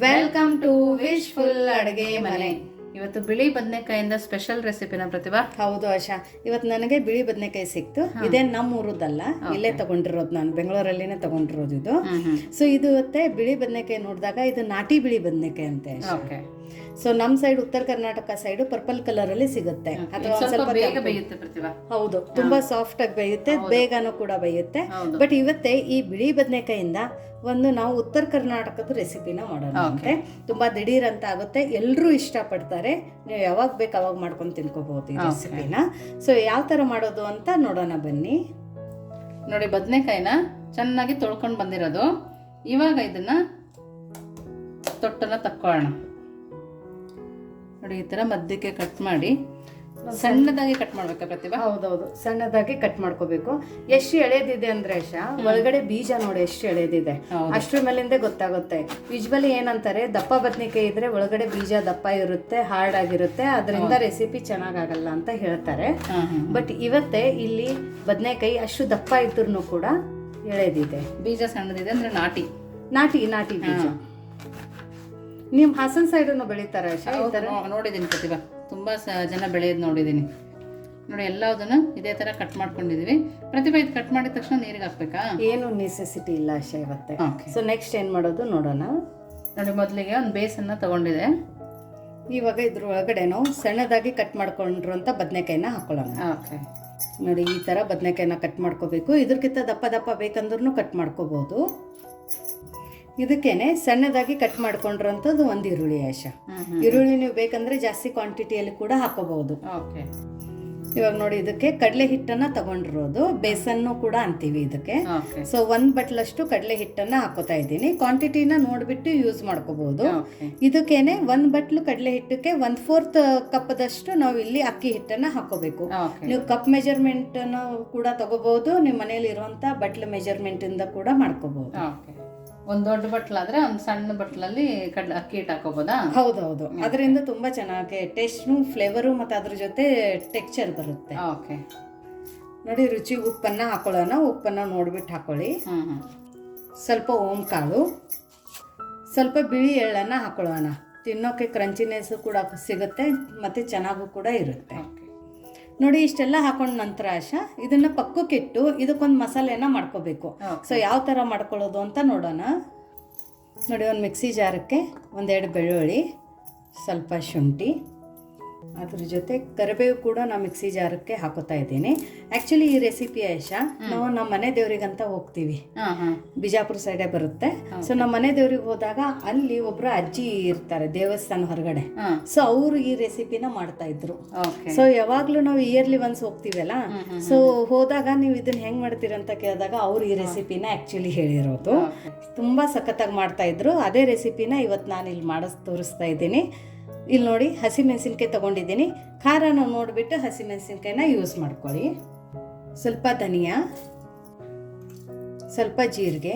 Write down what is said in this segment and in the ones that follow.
Welcome to wishful ಅಡುಗೆ ಮನೆ. ಇವತ್ತು ಬಿಳಿ ಬದನೆಕಾಯಿಂದ ಸ್ಪೆಷಲ್ ರೆಸಿಪಿನ ಪ್ರತಿಭಾ. ಹೌದು ಆಶಾ, ಇವತ್ತು ನನಗೆ ಬಿಳಿ ಬದನೆಕಾಯಿ ಸಿಕ್ತು. ಇದೇ ನಮ್ಮ ಊರದ್ದಲ್ಲ, ಇಲ್ಲೇ ತಗೊಂಡಿರೋದು, ನಾನು ಬೆಂಗಳೂರಲ್ಲಿನೇ ತಗೊಂಡಿರೋದು ಇದು. ಸೊ ಇದು ಇವತ್ತೆ ಬಿಳಿ ಬದನೆಕಾಯಿ ನೋಡಿದಾಗ ಇದು ನಾಟಿ ಬಿಳಿ ಬದನೆಕಾಯಿ ಅಂತೆ. ಸೊ ನಮ್ಮ ಸೈಡ್ ಉತ್ತರ ಕರ್ನಾಟಕ ಸೈಡ್ ಪರ್ಪಲ್ ಕಲರ್ ಅಲ್ಲಿ ಸಿಗುತ್ತೆ. ಅಥವಾ ಸ್ವಲ್ಪ ಬೇಗ ಬೇಯುತ್ತೆ ಪ್ರತಿಭಾ. ಹೌದು, ತುಂಬಾ ಸಾಫ್ಟ್ ಆಗಿ ಬೇಯುತ್ತೆ, ಬೇಗನೂ ಕೂಡ ಬೇಯುತ್ತೆ. ಬಟ್ ಇವತ್ತೇ ಈ ಬಿಳಿ ಬದನೆಕಾಯಿಂದ ಒಂದು ನಾವು ಉತ್ತರ ಕರ್ನಾಟಕದ ರೆಸಿಪಿನ ಮಾಡೋಣ ಅಂತೆ. ತುಂಬಾ ದಿಢೀರ್ ಅಂತ ಆಗುತ್ತೆ, ಎಲ್ಲರೂ ಇಷ್ಟಪಡ್ತಾರೆ. ನೀವು ಯಾವಾಗ ಬೇಕು ಅವಾಗ ಮಾಡ್ಕೊಂಡು ತಿನ್ಕೋಬಹುದು ಈ ರೆಸಿಪಿನ. ಸೊ ಯಾವ ತರ ಮಾಡೋದು ಅಂತ ನೋಡೋಣ ಬನ್ನಿ. ನೋಡಿ, ಬದನೆಕಾಯಿನ ಚೆನ್ನಾಗಿ ತೊಳ್ಕೊಂಡು ಬಂದಿರೋದು. ಇವಾಗ ಇದನ್ನ ತೊಟ್ಟನ್ನ ತಕ್ಕೊಳ್ಳೋಣ. ನೋಡಿ, ಈ ತರ ಮಧ್ಯಕ್ಕೆ ಕಟ್ ಮಾಡಿ ಸಣ್ಣದಾಗಿ ಕಟ್ ಮಾಡ್ಬೇಕಾ ಪ್ರತಿಭಾ? ಹೌದೌದು, ಸಣ್ಣದಾಗಿ ಕಟ್ ಮಾಡ್ಕೋಬೇಕು. ಎಷ್ಟು ಎಳೆದಿದೆ ಅಂದ್ರೆ ಒಳಗಡೆ ಬೀಜ ನೋಡಿ ಎಷ್ಟು ಎಳೆದಿದೆ, ಅಷ್ಟ್ರ ಮೇಲಿಂದ ಗೊತ್ತಾಗುತ್ತೆ. ಯೂಶ್ವಲಿ ಏನಂತಾರೆ, ದಪ್ಪ ಬದನೆಕಾಯಿ ಇದ್ರೆ ಒಳಗಡೆ ಬೀಜ ದಪ್ಪ ಇರುತ್ತೆ, ಹಾರ್ಡ್ ಆಗಿರುತ್ತೆ, ಅದರಿಂದ ರೆಸಿಪಿ ಚೆನ್ನಾಗಾಗಲ್ಲ ಅಂತ ಹೇಳ್ತಾರೆ. ಬಟ್ ಇವತ್ತೇ ಇಲ್ಲಿ ಬದನೆಕಾಯಿ ಅಷ್ಟು ದಪ್ಪ ಇದ್ರೂ ಕೂಡ ಎಳೆದಿದೆ, ಬೀಜ ಸಣ್ಣದಿದೆ ಅಂದ್ರೆ ನಾಟಿ ನಾಟಿ ನಾಟಿ ಬೀಜ. ನಿಮ್ ಹಾಸನ್ ಸೈಡ್ ಬೆಳೀತಾರ? ನೋಡಿದೀನಿ ಪ್ರತಿಭಾ, ತುಂಬಾ ಜನ ಬೆಳೆಯೋದು ನೋಡಿದೀನಿ. ನೋಡಿ, ಎಲ್ಲದನ್ನು ಇದೇ ತರ ಕಟ್ ಮಾಡ್ಕೊಂಡಿದೀವಿ. ಪ್ರತಿಭಾ, ಇದು ಕಟ್ ಮಾಡಿದ ತಕ್ಷಣ ನೀರಿಗೆ ಹಾಕ್ಬೇಕಾ? ಏನು ನೆಸೆಸಿಟಿ ಇಲ್ಲ ಆಶಾ ಇವತ್ತೆ. ಸೊ ನೆಕ್ಸ್ಟ್ ಏನ್ ಮಾಡೋದು ನೋಡೋಣ. ನೋಡಿ, ಮೊದಲಿಗೆ ಒಂದು ಬೇಸನ್ನ ತಗೊಂಡಿದೆ. ಇವಾಗ ಇದ್ರ ಒಳಗಡೆ ನಾವು ಸಣ್ಣದಾಗಿ ಕಟ್ ಮಾಡ್ಕೊಂಡಿರುವಂತ ಬದನೆಕಾಯಿನ ಹಾಕೊಳ್ಳೋಣ. ನೋಡಿ, ಈ ತರ ಬದನೆಕಾಯಿನ ಕಟ್ ಮಾಡ್ಕೋಬೇಕು. ಇದ್ರಕ್ಕಿಂತ ದಪ್ಪ ದಪ್ಪ ಬೇಕಂದ್ರೂ ಕಟ್ ಮಾಡ್ಕೋಬಹುದು. ಇದಕ್ಕೇನೆ ಸಣ್ಣದಾಗಿ ಕಟ್ ಮಾಡ್ಕೊಂಡಿರೋಂಥದ್ದು ಒಂದು ಈರುಳ್ಳಿ ಆಶಾ. ಈರುಳ್ಳಿ ನೀವು ಬೇಕಂದ್ರೆ ಜಾಸ್ತಿ ಕ್ವಾಂಟಿಟಿಯಲ್ಲಿ ಕೂಡ ಹಾಕೋಬಹುದು. ಇವಾಗ ನೋಡಿ, ಇದಕ್ಕೆ ಕಡಲೆ ಹಿಟ್ಟನ್ನ ತಗೊಂಡಿರೋದು, ಬೇಸನ್ನು ಕೂಡ ಅಂತೀವಿ ಇದಕ್ಕೆ. ಸೊ 1 ಬಟ್ಲಷ್ಟು ಕಡಲೆ ಹಿಟ್ಟನ್ನ ಹಾಕೋತಾ ಇದ್ದೀನಿ. ಕ್ವಾಂಟಿಟಿನ ನೋಡ್ಬಿಟ್ಟು ಯೂಸ್ ಮಾಡ್ಕೋಬಹುದು. ಇದಕ್ಕೇನೆ 1 ಬಟ್ಲು ಕಡಲೆ ಹಿಟ್ಟಕ್ಕೆ 1/4 ಕಪ್ದಷ್ಟು ನಾವು ಇಲ್ಲಿ ಅಕ್ಕಿ ಹಿಟ್ಟನ್ನ ಹಾಕೋಬೇಕು. ನೀವು ಕಪ್ ಮೆಜರ್ಮೆಂಟ್ ಕೂಡ ತಗೋಬಹುದು, ನಿಮ್ಮ ಮನೇಲಿ ಇರುವಂತ ಬಟ್ಲು ಮೆಜರ್ಮೆಂಟ್ ಇಂದ ಕೂಡ ಮಾಡ್ಕೋಬಹುದು. ಒಂದ್ ದೊಡ್ಡ ಬಟ್ಲಾದ್ರೆ ಒಂದ್ ಸಣ್ಣ ಬಟ್ಲಲ್ಲಿ ಅಕ್ಕಿ ಹಿಟ್ಟು ಹಾಕೋಬೋದಾ? ಹೌದೌದು, ಅದರಿಂದ ತುಂಬಾ ಚೆನ್ನಾಗಿ ಟೇಸ್ಟ್, ಫ್ಲೇವರು ಮತ್ತೆ ಅದ್ರ ಜೊತೆ ಟೆಕ್ಸ್ಚರ್ ಬರುತ್ತೆ. ನೋಡಿ, ರುಚಿ ಉಪ್ಪನ್ನ ಹಾಕೊಳ್ಳೋಣ. ಉಪ್ಪನ್ನ ನೋಡ್ಬಿಟ್ಟು ಹಾಕೊಳ್ಳಿ. ಸ್ವಲ್ಪ ಓಂ ಕಾಳು, ಸ್ವಲ್ಪ ಬಿಳಿ ಎಳ್ಳನ್ನ ಹಾಕೊಳ್ಳೋಣ. ತಿನ್ನೋಕೆ ಕ್ರಂಚಿನೆಸ್ ಕೂಡ ಸಿಗುತ್ತೆ ಮತ್ತೆ ಚೆನ್ನಾಗೂ ಕೂಡ ಇರುತ್ತೆ. ನೋಡಿ, ಇಷ್ಟೆಲ್ಲ ಹಾಕೊಂಡ ನಂತರ ಆಶಾ ಇದನ್ನ ಪಕ್ಕಕ್ಕಿಟ್ಟು ಇದಕ್ಕೊಂದು ಮಸಾಲೆನ ಮಾಡ್ಕೋಬೇಕು. ಸೊ ಯಾವ ತರ ಮಾಡ್ಕೊಳ್ಳೋದು ಅಂತ ನೋಡೋಣ. ನೋಡಿ, ಒಂದು ಮಿಕ್ಸಿ ಜಾರಕ್ಕೆ 1-2 ಬೆಳ್ಳುಳ್ಳಿ, ಸ್ವಲ್ಪ ಶುಂಠಿ, ಅದ್ರ ಜೊತೆ ಕರಿಬೇವು ಕೂಡ ನಾನು ಮಿಕ್ಸಿ ಜಾರಕ್ಕೆ ಹಾಕೋತಾ ಇದ್ದೀನಿ. ಆ್ಯಕ್ಚುಲಿ ಈ ರೆಸಿಪಿ ಆಶಾ ನಾವು ನಮ್ಮ ಮನೆ ದೇವ್ರಿಗಂತ ಹೋಗ್ತೀವಿ, ಬಿಜಾಪುರ ಸೈಡೇ ಬರುತ್ತೆ. ಸೊ ನಮ್ಮ ಮನೆ ದೇವ್ರಿಗೆ ಹೋದಾಗ ಅಲ್ಲಿ ಒಬ್ರು ಅಜ್ಜಿ ಇರ್ತಾರೆ ದೇವಸ್ಥಾನ ಹೊರಗಡೆ. ಸೊ ಅವರು ಈ ರೆಸಿಪಿನ ಮಾಡ್ತಾ ಇದ್ರು. ಸೊ ಯಾವಾಗ್ಲೂ ನಾವು ಇಯರ್ಲಿ ಒನ್ಸ್ ಹೋಗ್ತೀವಲ್ಲ, ಸೊ ಹೋದಾಗ ನೀವು ಇದನ್ನ ಹೆಂಗ್ ಮಾಡ್ತೀರಂತ ಕೇಳಿದಾಗ ಅವ್ರು ಈ ರೆಸಿಪಿನ ಆ್ಯಕ್ಚುಲಿ ಹೇಳಿರೋದು. ತುಂಬಾ ಸಖತ್ತಾಗಿ ಮಾಡ್ತಾ ಇದ್ರು. ಅದೇ ರೆಸಿಪಿನ ಇವತ್ತು ನಾನು ಇಲ್ಲಿ ತೋರಿಸ್ತಾ ಇದ್ದೀನಿ. ಇಲ್ಲಿ ನೋಡಿ, ಹಸಿಮೆಣಸಿನ್ಕಾಯಿ ತಗೊಂಡಿದ್ದೀನಿ. ಖಾರನ ನೋಡಿಬಿಟ್ಟು ಹಸಿಮೆಣಸಿನ್ಕಾಯಿನ ಯೂಸ್ ಮಾಡ್ಕೊಳ್ಳಿ. ಸ್ವಲ್ಪ ಧನಿಯಾ, ಸ್ವಲ್ಪ ಜೀರಿಗೆ,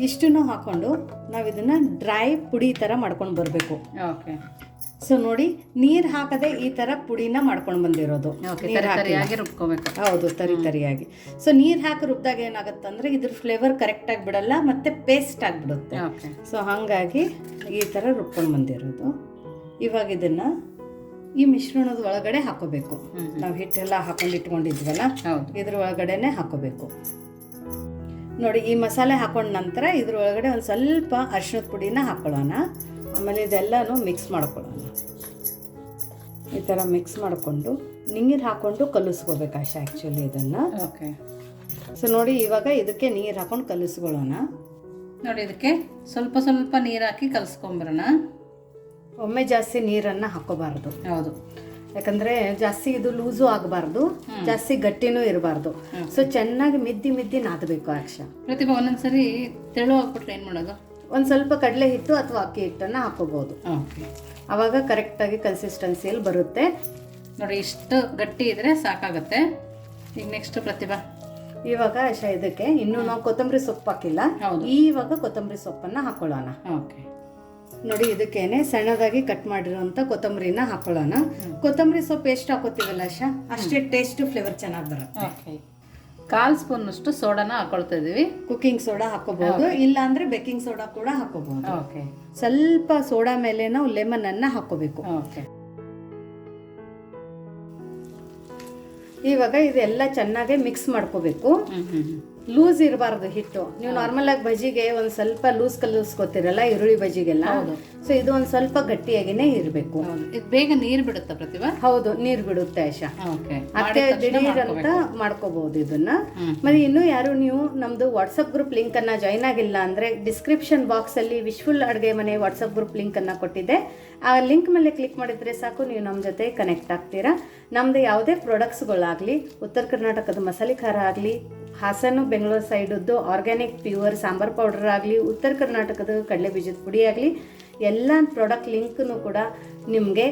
ಇಷ್ಟನ್ನು ಹಾಕೊಂಡು ನಾವು ಇದನ್ನ ಡ್ರೈ ಪುಡಿ ಥರ ಮಾಡ್ಕೊಂಡು ಬರಬೇಕು. ಸೊ ನೋಡಿ, ನೀರು ಹಾಕದೆ ಈ ಥರ ಪುಡಿನ ಮಾಡ್ಕೊಂಡು ಬಂದಿರೋದು. ಹೌದು, ತರಿಯಾಗಿ. ಸೊ ನೀರು ಹಾಕಿ ರುಬ್ದಾಗ ಏನಾಗುತ್ತಂದ್ರೆ ಇದ್ರ ಫ್ಲೇವರ್ ಕರೆಕ್ಟಾಗಿ ಬಿಡಲ್ಲ, ಮತ್ತೆ ಪೇಸ್ಟ್ ಆಗಿಬಿಡುತ್ತೆ. ಸೊ ಹಾಗಾಗಿ ಈ ಥರ ರುಬ್ಕೊಂಡು ಬಂದಿರೋದು. ಇವಾಗ ಇದನ್ನ ಈ ಮಿಶ್ರಣದ ಒಳಗಡೆ ಹಾಕೋಬೇಕು. ನಾವು ಹಿಟ್ಟೆಲ್ಲ ಹಾಕೊಂಡು ಇಟ್ಕೊಂಡಿದ್ವಲ್ಲ, ಇದ್ರ ಒಳಗಡೆನೆ ಹಾಕೋಬೇಕು. ನೋಡಿ, ಈ ಮಸಾಲೆ ಹಾಕೊಂಡ ನಂತರ ಇದ್ರ ಒಳಗಡೆ ಒಂದು ಸ್ವಲ್ಪ ಅರಿಶಿಣದ ಪುಡಿನ ಹಾಕೊಳ್ಳೋಣ. ಆಮೇಲೆ ಇದೆಲ್ಲನೂ ಮಿಕ್ಸ್ ಮಾಡ್ಕೊಳ್ಳೋಣ. ಈ ಥರ ಮಿಕ್ಸ್ ಮಾಡಿಕೊಂಡು ನೀರು ಹಾಕೊಂಡು ಕಲಿಸ್ಕೋಬೇಕು ಆಶಾ ಆ್ಯಕ್ಚುಲಿ ಇದನ್ನ. ಸೊ ನೋಡಿ, ಇವಾಗ ಇದಕ್ಕೆ ನೀರು ಹಾಕೊಂಡು ಕಲಿಸ್ಕೊಳ್ಳೋಣ. ನೋಡಿ, ಇದಕ್ಕೆ ಸ್ವಲ್ಪ ಸ್ವಲ್ಪ ನೀರು ಹಾಕಿ ಕಲಿಸ್ಕೊಂಬರೋಣ. ಒಮ್ಮೆ ಜಾಸ್ತಿ ನೀರನ್ನ ಹಾಕೋಬಾರ್ದು. ಹೌದು, ಯಾಕಂದ್ರೆ ಜಾಸ್ತಿ ಇದು ಲೂಸು ಆಗಬಾರ್ದು, ಜಾಸ್ತಿ ಗಟ್ಟಿನೂ ಇರಬಾರ್ದು. ಸೊ ಚೆನ್ನಾಗಿ ಮಿದ್ದಿ ನಾದಬೇಕು ಆಕ್ಷಾ. ಪ್ರತಿಭಾ, ಒಂದೊಂದ್ಸರಿ ತೆಳು ಹಾಕ್ಬಿಟ್ರೆ ಏನ್ ಮಾಡೋದು? ಒಂದ್ ಸ್ವಲ್ಪ ಕಡಲೆ ಹಿಟ್ಟು ಅಥವಾ ಅಕ್ಕಿ ಹಿಟ್ಟನ್ನ ಹಾಕೋಬಹುದು. ಅವಾಗ ಕರೆಕ್ಟ್ ಆಗಿ ಕನ್ಸಿಸ್ಟೆನ್ಸಿಯಲ್ಲಿ ಬರುತ್ತೆ. ನೋಡಿ, ಇಷ್ಟು ಗಟ್ಟಿ ಇದ್ರೆ ಸಾಕಾಗತ್ತೆ. ಈಗ ನೆಕ್ಸ್ಟ್ ಪ್ರತಿಭಾ, ಇವಾಗ ಆಶಾ ಇದಕ್ಕೆ ಇನ್ನು ನಾವು ಕೊತ್ತಂಬರಿ ಸೊಪ್ಪು ಹಾಕಿಲ್ಲ. ಇವಾಗ ಕೊತ್ತಂಬರಿ ಸೊಪ್ಪನ್ನ ಹಾಕೊಳ್ಳೋಣ. ನೋಡಿ, ಇದಕ್ಕೇನೆ ಸಣ್ಣದಾಗಿ ಕಟ್ ಮಾಡಿರೋಂಥ ಕೊತ್ತಂಬರಿನ ಹಾಕೊಳ್ಳೋಣ. ಕೊತ್ತಂಬರಿ ಸೊಪ್ಪು ಎಷ್ಟು ಹಾಕೋತೀವಲ್ಲ ಆಶಾ, ಅಷ್ಟೇ ಟೇಸ್ಟ್ ಫ್ಲೇವರ್ ಚೆನ್ನಾಗಿ ಬರುತ್ತೆ. 1/4 ಸ್ಪೂನಷ್ಟು ಸೋಡಾನ ಹಾಕೊಳ್ತಾ ಇದೀವಿ. ಕುಕಿಂಗ್ ಸೋಡಾ ಹಾಕೋಬಹುದು, ಇಲ್ಲ ಅಂದ್ರೆ ಬೇಕಿಂಗ್ ಸೋಡಾ ಕೂಡ ಹಾಕೋಬಹುದು. ಓಕೆ. ಸ್ವಲ್ಪ ಸೋಡಾ ಮೇಲೆ ನಾವು ಲೆಮನ್ ಅನ್ನ ಹಾಕೋಬೇಕು. ಓಕೆ. ಇವಾಗ ಇದೆಲ್ಲ ಚೆನ್ನಾಗಿ ಮಿಕ್ಸ್ ಮಾಡ್ಕೋಬೇಕು. ಲೂಸ್ ಇರಬಾರ್ದು ಹಿಟ್ಟು. ನೀವು ನಾರ್ಮಲ್ ಆಗಿ ಬಜಿಗೆ ಒಂದ್ ಸ್ವಲ್ಪ ಲೂಸ್ ಕಲಿಸ್ಕೊತಿರಲ್ಲ ಈರುಳ್ಳಿ ಬಜಿಗೆಲ್ಲ, ಸೊ ಇದು ಒಂದ್ ಸ್ವಲ್ಪ ಗಟ್ಟಿಯಾಗಿನೇ ಇರಬೇಕು. ಇದು ಬೇಗ ನೀರ್ ಬಿಡುತ್ತಾ ಪ್ರತಿಭಾ? ಹೌದು, ನೀರ್ ಬಿಡುತ್ತೆ ಆಶಾ. ಮತ್ತೆ ದಿಢೀರ್ ಅಂತ ಮಾಡ್ಕೋಬಹುದು ಇದನ್ನ. ಮತ್ತೆ ಇನ್ನು ಯಾರು ನೀವು ನಮ್ದು ವಾಟ್ಸಪ್ ಗ್ರೂಪ್ ಲಿಂಕ್ ಅನ್ನ ಜಾಯ್ನ್ ಆಗಿಲ್ಲ ಅಂದ್ರೆ ಡಿಸ್ಕ್ರಿಪ್ಷನ್ ಬಾಕ್ಸ್ ಅಲ್ಲಿ ವಿಶ್ಫುಲ್ ಅಡುಗೆ ಮನೆ ವಾಟ್ಸಪ್ ಗ್ರೂಪ್ ಲಿಂಕ್ ಅನ್ನ ಕೊಟ್ಟಿದ್ದೆ. ಆ ಲಿಂಕ್ ಮೇಲೆ ಕ್ಲಿಕ್ ಮಾಡಿದ್ರೆ ಸಾಕು, ನೀವು ನಮ್ಮ ಜೊತೆ ಕನೆಕ್ಟ್ ಆಗ್ತೀರಾ. ನಮ್ದು ಯಾವುದೇ ಪ್ರಾಡಕ್ಟ್ಸ್ಗಳಾಗಲಿ, ಉತ್ತರ ಕರ್ನಾಟಕದ ಮಸಾಲೆ ಖಾರ ಆಗಲಿ, ಹಾಸನ ಬೆಂಗಳೂರು ಸೈಡದ್ದು ಆರ್ಗ್ಯಾನಿಕ್ ಪ್ಯೂರ್ ಸಾಂಬಾರ್ ಪೌಡರ್ ಆಗಲಿ, ಉತ್ತರ ಕರ್ನಾಟಕದ ಕಡಲೆ ಬೀಜದ ಪುಡಿ ಆಗಲಿ, ಎಲ್ಲ ಪ್ರಾಡಕ್ಟ್ ಲಿಂಕ್ನು ಕೂಡ ನಿಮಗೆ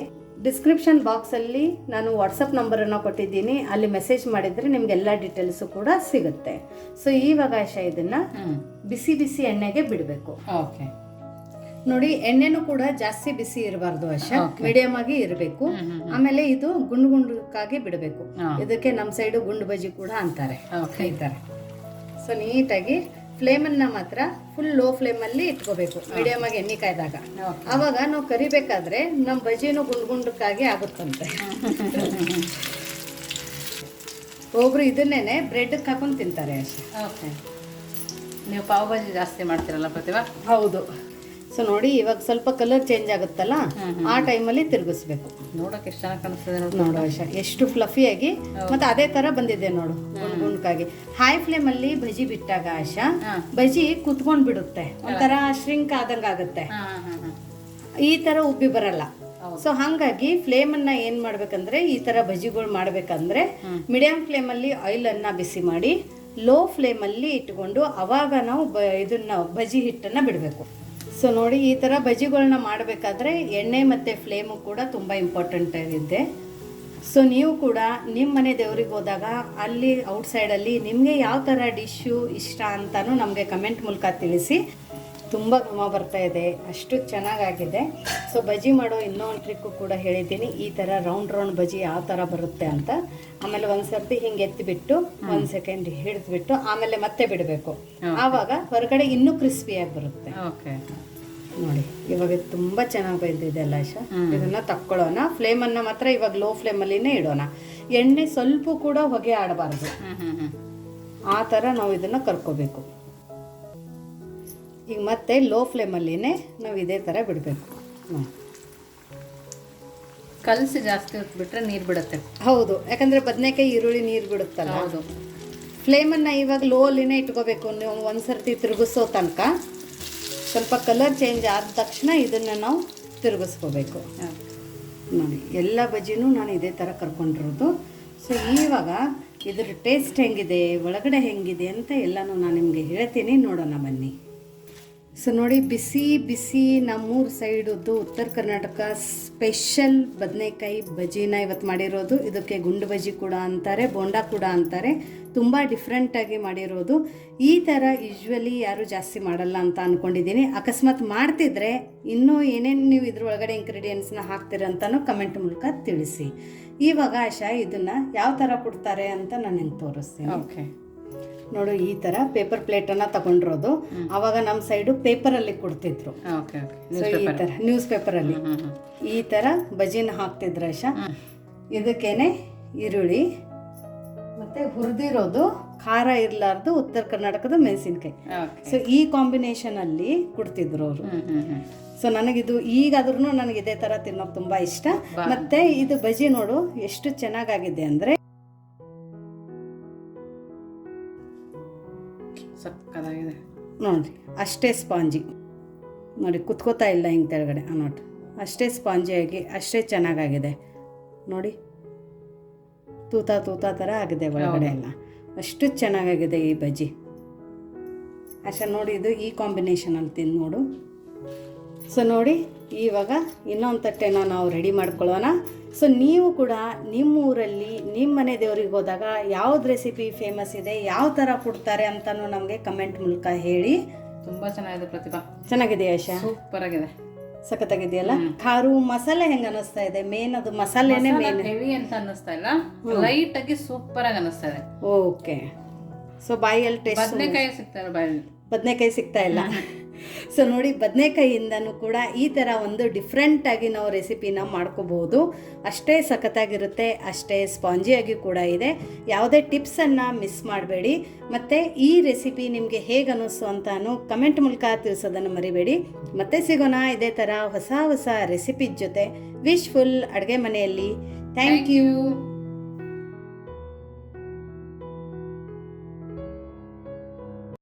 ಡಿಸ್ಕ್ರಿಪ್ಷನ್ ಬಾಕ್ಸಲ್ಲಿ ನಾನು ವಾಟ್ಸಪ್ ನಂಬರನ್ನು ಕೊಟ್ಟಿದ್ದೀನಿ. ಅಲ್ಲಿ ಮೆಸೇಜ್ ಮಾಡಿದರೆ ನಿಮಗೆಲ್ಲ ಡೀಟೇಲ್ಸು ಕೂಡ ಸಿಗುತ್ತೆ. ಸೊ ಇವಾಗ ಆಶಾ ಇದನ್ನು ಬಿಸಿ ಬಿಸಿ ಎಣ್ಣೆಗೆ ಬಿಡಬೇಕು. ಓಕೆ. ನೋಡಿ, ಎಣ್ಣೆನೂ ಕೂಡ ಜಾಸ್ತಿ ಬಿಸಿ ಇರಬಾರ್ದು ಆಶಾ, ಮೀಡಿಯಂ ಆಗಿ ಇರಬೇಕು. ಆಮೇಲೆ ಇದು ಗುಂಡು ಗುಂಡಕ್ಕಾಗಿ ಬಿಡಬೇಕು. ಇದಕ್ಕೆ ನಮ್ಮ ಸೈಡು ಗುಂಡು ಬಜಿ ಕೂಡ ಅಂತಾರೆ, ಈ ತರ. ಸೊ ನೀಟಾಗಿ ಫ್ಲೇಮನ್ನ ಮಾತ್ರ ಫುಲ್ ಲೋ ಫ್ಲೇಮಲ್ಲಿ ಇಟ್ಕೋಬೇಕು, ಮೀಡಿಯಂ ಆಗಿ ಎಣ್ಣೆ ಕಾಯ್ದಾಗ. ಅವಾಗ ನಾವು ಕರಿಬೇಕಾದ್ರೆ ನಮ್ಮ ಬಜಿನೂ ಗುಂಡು ಗುಂಡಕ್ಕಾಗಿ ಆಗುತ್ತಂತೆ. ಒಬ್ರು ಇದನ್ನೇನೆ ಬ್ರೆಡ್ ಹಾಕೊಂಡು ತಿಂತಾರೆ ಆಶಾ. ಓಕೆ. ನೀವು ಪಾವ್ ಭಾಜಿ ಜಾಸ್ತಿ ಮಾಡ್ತೀರಲ್ಲ ಪ್ರತಿಭಾ? ಹೌದು. ಸೊ ನೋಡಿ, ಇವಾಗ ಸ್ವಲ್ಪ ಕಲರ್ ಚೇಂಜ್ ಆಗುತ್ತಲ್ಲ, ಆ ಟೈಮಲ್ಲಿ ತಿರುಗಿಸ್ಬೇಕು. ನೋಡೋಕೆ ಎಷ್ಟು ಚೆನ್ನಾಗಿ ಕಾಣಿಸ್ತದೆ ನೋಡು ಆಶಾ, ಎಷ್ಟು ಫ್ಲಫಿಯಾಗಿ ಮತ್ತೆ ಅದೇ ತರ ಬಂದಿದೆ ನೋಡು, ಗುಂಡ್ಗುಂಡ್ಕಾಗಿ. ಹೈ ಫ್ಲೇಮ್ ಅಲ್ಲಿ ಬಜಿ ಬಿಟ್ಟಾಗ ಆಶಾ, ಬಜಿ ಕುತ್ಕೊಂಡ್ ಬಿಡುತ್ತೆ, ಒಂಥರ ಶ್ರಿಂಕ್ ಆದಂಗ ಆಗುತ್ತೆ, ಈ ತರ ಉಬ್ಬಿ ಬರಲ್ಲ. ಸೊ ಹಾಗಾಗಿ ಫ್ಲೇಮ್ ಅನ್ನ ಏನ್ ಮಾಡ್ಬೇಕಂದ್ರೆ, ಈ ತರ ಬಜಿಗಳು ಮಾಡ್ಬೇಕಂದ್ರೆ ಮೀಡಿಯಂ ಫ್ಲೇಮ್ ಅಲ್ಲಿ ಆಯಿಲ್ ಅನ್ನ ಬಿಸಿ ಮಾಡಿ ಲೋ ಫ್ಲೇಮ್ ಅಲ್ಲಿ ಇಟ್ಕೊಂಡು ಅವಾಗ ನಾವು ಇದನ್ನ ಬಜಿ ಹಿಟ್ಟನ್ನ ಬಿಡಬೇಕು. ಸೊ ನೋಡಿ, ಈ ಥರ ಬಜಿಗಳನ್ನ ಮಾಡಬೇಕಾದ್ರೆ ಎಣ್ಣೆ ಮತ್ತು ಫ್ಲೇಮು ಕೂಡ ತುಂಬ ಇಂಪಾರ್ಟೆಂಟ್ ಆಗಿದೆ. ಸೊ ನೀವು ಕೂಡ ನಿಮ್ಮ ಮನೆ ದೇವ್ರಿಗೆ ಹೋದಾಗ ಅಲ್ಲಿ ಔಟ್ಸೈಡಲ್ಲಿ ನಿಮಗೆ ಯಾವ ಥರ ಡಿಶ್ಶು ಇಷ್ಟ ಅಂತಲೂ ನಮಗೆ ಕಮೆಂಟ್ ಮೂಲಕ ತಿಳಿಸಿ. ತುಂಬ ಘಮ ಬರ್ತಾ ಇದೆ, ಅಷ್ಟು ಚೆನ್ನಾಗಾಗಿದೆ. ಸೊ ಬಜಿ ಮಾಡೋ ಇನ್ನೂ ಒಂದು ಟ್ರಿಕ್ಕು ಕೂಡ ಹೇಳಿದ್ದೀನಿ, ಈ ಥರ ರೌಂಡ್ ಬಜಿ ಯಾವ ಥರ ಬರುತ್ತೆ ಅಂತ. ಆಮೇಲೆ ಒಂದು ಸರ್ತಿ ಹಿಂಗೆ ಎತ್ತಿಬಿಟ್ಟು 1 ಸೆಕೆಂಡ್ ಹಿಡಿದ್ಬಿಟ್ಟು ಆಮೇಲೆ ಮತ್ತೆ ಬಿಡಬೇಕು, ಆವಾಗ ಹೊರಗಡೆ ಇನ್ನೂ ಕ್ರಿಸ್ಪಿಯಾಗಿ ಬರುತ್ತೆ. ಓಕೆ. ನೋಡಿ, ಇವಾಗ ತುಂಬ ಚೆನ್ನಾಗಿ ಬಂದಿದೆ ಅಲ್ಲ ಆಶಾ. ಇದನ್ನ ತಕ್ಕೊಳ್ಳೋಣ. ಫ್ಲೇಮನ್ನು ಮಾತ್ರ ಇವಾಗ ಲೋ ಫ್ಲೇಮಲ್ಲಿನೇ ಇಡೋಣ. ಎಣ್ಣೆ ಸ್ವಲ್ಪ ಕೂಡ ಹೊಗೆ ಆಡಬಾರ್ದು, ಆ ಥರ ನಾವು ಇದನ್ನು ಕರ್ಕೋಬೇಕು. ಈಗ ಮತ್ತೆ ಲೋ ಫ್ಲೇಮಲ್ಲಿನೇ ನಾವು ಇದೇ ಥರ ಬಿಡಬೇಕು. ಕಲಸಿ ಜಾಸ್ತಿ ಹೊತ್ತು ಬಿಟ್ಟರೆ ನೀರು ಬಿಡುತ್ತೆ. ಹೌದು, ಯಾಕಂದರೆ ಬದನೆಕಾಯಿ ಈರುಳ್ಳಿ ನೀರು ಬಿಡುತ್ತಲ್ಲ. ಹೌದು. ಫ್ಲೇಮನ್ನು ಇವಾಗ ಲೋ ಅಲ್ಲಿನೇ ಇಟ್ಕೋಬೇಕು. ನೀವು ಒಂದು ಸರ್ತಿ ತಿರುಗಿಸೋ ತನಕ ಸ್ವಲ್ಪ ಕಲರ್ ಚೇಂಜ್ ಆದ ತಕ್ಷಣ ಇದನ್ನು ನಾವು ತಿರುಗಿಸ್ಕೋಬೇಕು. ನೋಡಿ, ಎಲ್ಲ ಬಜಿನೂ ನಾನು ಇದೇ ಥರ ಕರ್ಕೊಂಡಿರೋದು. ಸೊ ಇವಾಗ ಇದ್ರ ಟೇಸ್ಟ್ ಹೆಂಗಿದೆ, ಒಳಗಡೆ ಹೆಂಗಿದೆ ಅಂತ ಎಲ್ಲನೂ ನಾನು ನಿಮಗೆ ಹೇಳ್ತೀನಿ, ನೋಡೋಣ ಬನ್ನಿ. ಸೊ ನೋಡಿ, ಬಿಸಿ ಬಿಸಿ ನಮ್ಮೂರು ಸೈಡದ್ದು ಉತ್ತರ ಕರ್ನಾಟಕ ಸ್ಪೆಷಲ್ ಬದನೆಕಾಯಿ ಬಜಿನ ಇವತ್ತು ಮಾಡಿರೋದು. ಇದಕ್ಕೆ ಗುಂಡು ಬಜಿ ಕೂಡ ಅಂತಾರೆ, ಬೋಂಡಾ ಕೂಡ ಅಂತಾರೆ. ತುಂಬ ಡಿಫ್ರೆಂಟಾಗಿ ಮಾಡಿರೋದು. ಈ ಥರ ಯೂಶ್ವಲಿ ಯಾರು ಜಾಸ್ತಿ ಮಾಡಲ್ಲ ಅಂತ ಅಂದ್ಕೊಂಡಿದ್ದೀನಿ. ಅಕಸ್ಮಾತ್ ಮಾಡ್ತಿದ್ರೆ ಇನ್ನೂ ಏನೇನು ನೀವು ಇದ್ರೊಳಗಡೆ ಇಂಗ್ರೀಡಿಯೆಂಟ್ಸ್ನ ಹಾಕ್ತೀರಂತನೂ ಕಮೆಂಟ್ ಮೂಲಕ ತಿಳಿಸಿ. ಇವಾಗ ಆಶಾ ಇದನ್ನು ಯಾವ ಥರ ಕೊಡ್ತಾರೆ ಅಂತ ನಾನು ನಿಮ್ಗೆ ತೋರಿಸ್ತೀನಿ. ಓಕೆ. ನೋಡು, ಈ ಥರ ಪೇಪರ್ ಪ್ಲೇಟನ್ನು ತಗೊಂಡಿರೋದು. ಆವಾಗ ನಮ್ಮ ಸೈಡು ಪೇಪರಲ್ಲಿ ಕೊಡ್ತಿದ್ರು. ಸೊ ಈ ಥರ ನ್ಯೂಸ್ ಪೇಪರಲ್ಲಿ ಈ ಥರ ಬಜಿನ ಹಾಕ್ತಿದ್ರು ಆಶಾ. ಇದಕ್ಕೇನೆ ಈರುಳ್ಳಿ ಮತ್ತು ಹುರಿದಿರೋದು ಖಾರ ಇರಲಾರ್ದು ಉತ್ತರ ಕರ್ನಾಟಕದ ಮೆಣಸಿನ್ಕಾಯಿ. ಸೊ ಈ ಕಾಂಬಿನೇಷನಲ್ಲಿ ಕೊಡ್ತಿದ್ರು ಅವರು. ಸೊ ನನಗಿದು ಈಗಾದ್ರೂ ನನಗೆ ಇದೇ ಥರ ತಿನ್ನೋಕೆ ತುಂಬ ಇಷ್ಟ. ಮತ್ತು ಇದು ಬಜಿ ನೋಡು ಎಷ್ಟು ಚೆನ್ನಾಗಾಗಿದೆ ಅಂದರೆ, ಸಕ್ಕತ್ತಾಗಿದೆ ನೋಡಿರಿ. ಅಷ್ಟೇ ಸ್ಪಾಂಜಿ ನೋಡಿ, ಕುತ್ಕೋತಾ ಇಲ್ಲ ಹಿಂಗೆ ತೆಳಗಡೆ. ನೋಡಿ, ಅಷ್ಟೇ ಸ್ಪಾಂಜಿಯಾಗಿ ಅಷ್ಟೇ ಚೆನ್ನಾಗಾಗಿದೆ. ನೋಡಿ, ತೂತಾ ಥರ ಆಗಿದೆ ಒಳಗಡೆ ಎಲ್ಲ, ಅಷ್ಟು ಚೆನ್ನಾಗಾಗಿದೆ ಈ ಬಜ್ಜಿ. ಆಶಾ ನೋಡಿ, ಇದು ಈ ಕಾಂಬಿನೇಷನಲ್ಲಿ ತಿಂದು ನೋಡು. ಸೊ ನೋಡಿ, ಇವಾಗ ಇನ್ನೊಂದು ತಟ್ಟೆನ ನಾವು ರೆಡಿ ಮಾಡ್ಕೊಳ್ಳೋಣ. ಸೊ ನೀವು ಕೂಡ ನಿಮ್ಮ ಊರಲ್ಲಿ ನಿಮ್ಮ ಮನೆ ದೇವ್ರಿಗೆ ಹೋದಾಗ ಯಾವ್ದು ರೆಸಿಪಿ ಫೇಮಸ್ ಇದೆ, ಯಾವ ಥರ ಕೊಡ್ತಾರೆ ಅಂತಲೂ ನಮಗೆ ಕಮೆಂಟ್ ಮೂಲಕ ಹೇಳಿ. ತುಂಬ ಚೆನ್ನಾಗಿದೆ ಪ್ರತಿಭಾ. ಚೆನ್ನಾಗಿದೆ ಆಶಾ, ಸೂಪರ್ ಆಗಿದೆ, ಸಖತ್ತಾಗಿದೆಯಲ್ಲ. ಖಾರು ಮಸಾಲೆ ಹೆಂಗೆ ಅನ್ನಿಸ್ತಾ ಇದೆ? ಮೇನ್ ಅದು ಮಸಾಲೆನೇ ಮೇನ್. ಹೆವಿ ಅಂತ ಅನ್ನಿಸ್ತಾ ಇಲ್ಲ, ಲೈಟ್ ಆಗಿ ಸೂಪರ್ ಆಗಿ ಅನ್ನಿಸ್ತಾ ಇದೆ. ಓಕೆ. ಸೊ ಬಾಯಲ್ಲಿ ಟೇಸ್ಟ್ ಬದನೆಕಾಯಿ ಸಿಗ್ತಾರೆ ಬಾಯಲ್ಲಿ. ಬದನೆಕಾಯಿ ಸಿಗ್ತಾ ಇಲ್ಲ. ಸೊ ನೋಡಿ, ಬದನೆಕಾಯಿಯಿಂದನೂ ಕೂಡ ಈ ಥರ ಒಂದು ಡಿಫ್ರೆಂಟಾಗಿ ನಾವು ರೆಸಿಪಿನ ಮಾಡ್ಕೋಬೋದು. ಅಷ್ಟೇ ಸಖತ್ತಾಗಿರುತ್ತೆ, ಅಷ್ಟೇ ಸ್ಪಾಂಜಿಯಾಗಿ ಕೂಡ ಇದೆ. ಯಾವುದೇ ಟಿಪ್ಸನ್ನು ಮಿಸ್ ಮಾಡಬೇಡಿ. ಮತ್ತು ಈ ರೆಸಿಪಿ ನಿಮಗೆ ಹೇಗೆ ಅನ್ನಿಸ್ತು ಅಂತಾನು ಕಮೆಂಟ್ ಮೂಲಕ ತಿಳಿಸೋದನ್ನು ಮರಿಬೇಡಿ. ಮತ್ತೆ ಸಿಗೋಣ ಇದೇ ಥರ ಹೊಸ ಹೊಸ ರೆಸಿಪಿ ಜೊತೆ ವಿಶ್ಫುಲ್ ಅಡುಗೆ ಮನೆಯಲ್ಲಿ. Thank you.